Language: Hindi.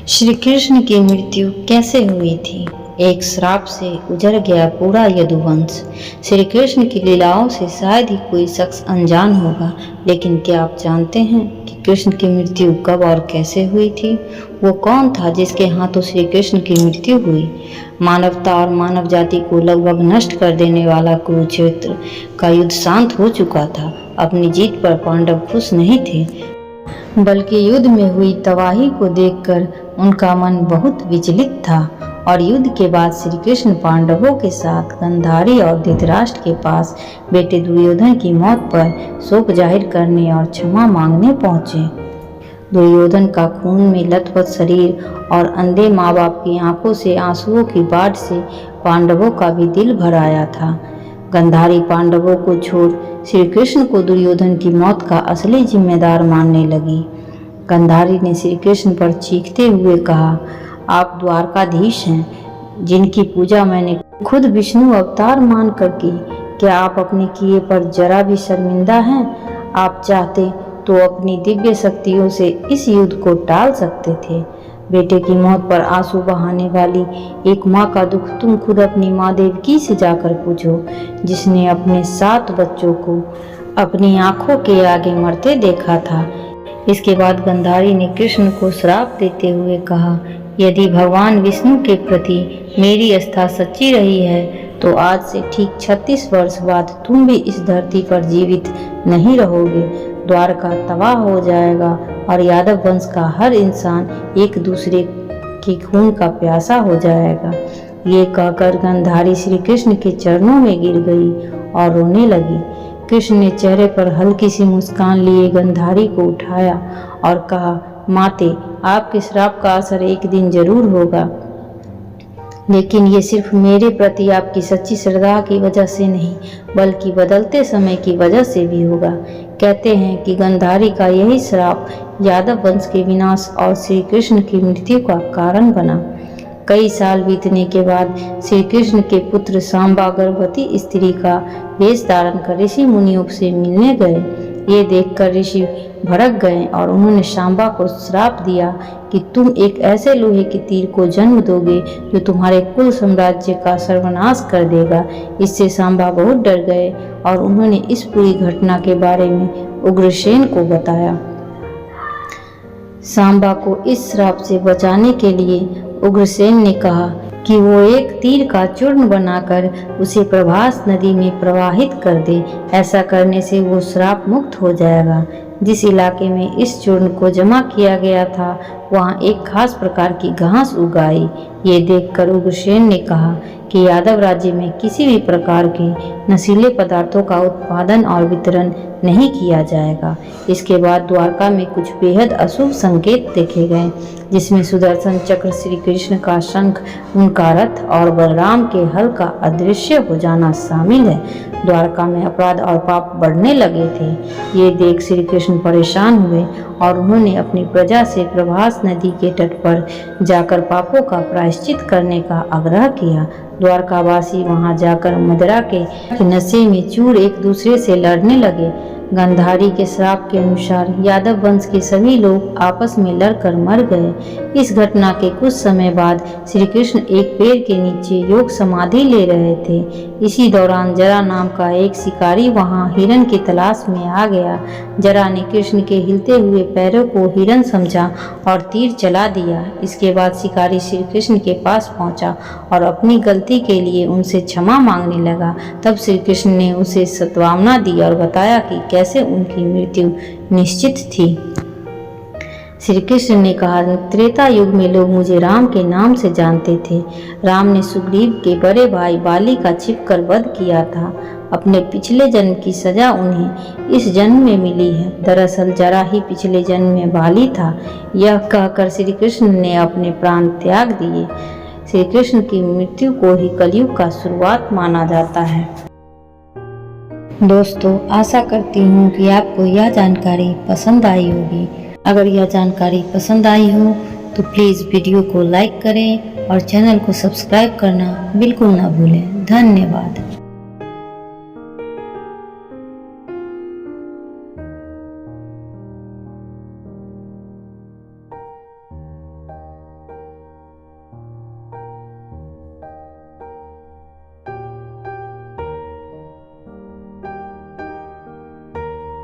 श्री कृष्ण की मृत्यु कैसे हुई थी? एक श्राप से उजड़ गया पूरा यदुवंश। श्री कृष्ण की लीलाओं से शायद ही कोई शख्स अनजान होगा, लेकिन क्या आप जानते हैं कि कृष्ण की मृत्यु कब और कैसे हुई थी? वो कौन था जिसके हाथों श्री कृष्ण की मृत्यु हुई? मानवता और मानव जाति को लगभग नष्ट कर देने वाला कुरुक्षेत्र का युद्ध शांत हो चुका था। अपनी जीत पर पांडव खुश नहीं थे, बल्कि युद्ध में हुई तबाही को देखकर उनका मन बहुत विचलित था। और युद्ध के बाद श्री कृष्ण पांडवों के साथ गांधारी और धृतराष्ट्र के पास बेटे दुर्योधन की मौत पर शोक जाहिर करने और क्षमा मांगने पहुंचे। दुर्योधन का खून में लथपथ शरीर और अंधे माँ बाप की आंखों से आंसुओं की बाढ़ से पांडवों का भी दिल भर आया था। गांधारी पांडवों को छोड़ श्री कृष्ण को दुर्योधन की मौत का असली जिम्मेदार मानने लगी। गांधारी ने श्री कृष्ण पर चीखते हुए कहा, आप द्वारकाधीश हैं, जिनकी पूजा मैंने खुद विष्णु अवतार मानकर की। क्या आप अपने किए पर जरा भी शर्मिंदा हैं? आप चाहते तो अपनी दिव्य शक्तियों से इस युद्ध को टाल सकते थे। बेटे की मौत पर आंसू बहाने वाली एक माँ का दुख तुम खुद अपनी माँ देवकी से जाकर पूछो, जिसने अपने 7 बच्चों को अपनी आंखों के आगे मरते देखा था। इसके बाद गांधारी ने कृष्ण को श्राप देते हुए कहा, यदि भगवान विष्णु के प्रति मेरी आस्था सच्ची रही है तो आज से ठीक 36 वर्ष बाद तुम भी इस धरती पर जीवित नहीं रहोगे। द्वारका तबाह हो जाएगा और यादव वंश का हर इंसान एक दूसरे के खून का प्यासा हो जाएगा। ये कहकर गांधारी श्री कृष्ण के चरणों में गिर गई और रोने लगी। कृष्ण ने चेहरे पर हल्की सी मुस्कान लिए गांधारी को उठाया और कहा, माते, आपके श्राप का असर एक दिन जरूर होगा, लेकिन ये सिर्फ मेरे प्रति आपकी सच्ची श्रद्धा की वजह से नहीं, बल्कि बदलते समय की वजह से भी होगा। कहते हैं कि गांधारी का यही श्राप यादव वंश के विनाश और श्री कृष्ण की मृत्यु का कारण बना। कई साल बीतने के बाद श्री कृष्ण के पुत्र सांबा गर्भवती स्त्री का वेश धारण कर ऋषि मुनियों से मिलने गए। ये देखकर ऋषि भड़क गए और उन्होंने सांबा को श्राप दिया कि तुम एक ऐसे लोहे के तीर को जन्म दोगे जो तुम्हारे कुल साम्राज्य का सर्वनाश कर देगा। इससे सांबा बहुत डर गए और उन्होंने इस पूरी घटना के बारे में उग्रसेन को बताया। सांबा को इस श्राप से बचाने के लिए उग्रसेन ने कहा कि वो एक तीर का चूर्ण बनाकर उसे प्रभास नदी में प्रवाहित कर दे। ऐसा करने से वो श्राप मुक्त हो जाएगा। जिस इलाके में इस चूर्ण को जमा किया गया था वहाँ एक खास प्रकार की घास उगाई। ये देखकर उग्रसेन ने कहा कि यादव राज्य में किसी भी प्रकार के नशीले पदार्थों का उत्पादन और वितरण नहीं किया जाएगा। इसके बाद द्वारका में कुछ बेहद अशुभ संकेत देखे गए, जिसमें सुदर्शन चक्र, श्री कृष्ण का शंख, उनका रथ और बलराम के हल का अदृश्य हो जाना शामिल है। द्वारका में अपराध और पाप बढ़ने लगे थे। ये देख श्री कृष्ण परेशान हुए और उन्होंने अपनी प्रजा से प्रभास नदी के तट पर जाकर पापों का प्रायश्चित करने का आग्रह किया। द्वारकावासी वहां जाकर मदिरा के नशे में चूर एक दूसरे से लड़ने लगे। गांधारी के श्राप के अनुसार यादव वंश के सभी लोग आपस में लड़कर मर गए। इस घटना के कुछ समय बाद श्री कृष्ण एक पेड़ के नीचे योग समाधि ले रहे थे। इसी दौरान जरा नाम का एक शिकारी वहां हिरण की तलाश में आ गया। जरा ने कृष्ण के हिलते हुए पैरों को हिरण समझा और तीर चला दिया। इसके बाद शिकारी श्री कृष्ण के पास पहुंचा और अपनी गलती के लिए उनसे क्षमा मांगने लगा। तब श्री कृष्ण ने उसे सद्भावना दी और बताया कि कैसे उनकी मृत्यु निश्चित थी। श्री कृष्ण ने कहा, त्रेता युग में लोग मुझे राम के नाम से जानते थे। राम ने सुग्रीव के बड़े भाई बाली का छिपकर वध किया था। अपने पिछले जन्म की सजा उन्हें इस जन्म में मिली है। दरअसल जरा ही पिछले जन्म में बाली था। यह कहकर श्री कृष्ण ने अपने प्राण त्याग दिए। श्री कृष्ण की मृत्यु को ही कलयुग का शुरुआत माना जाता है। दोस्तों, आशा करती हूँ कि आपको यह जानकारी पसंद आई होगी। अगर यह जानकारी पसंद आई हो तो प्लीज़ वीडियो को लाइक करें और चैनल को सब्सक्राइब करना बिल्कुल ना भूलें। धन्यवाद।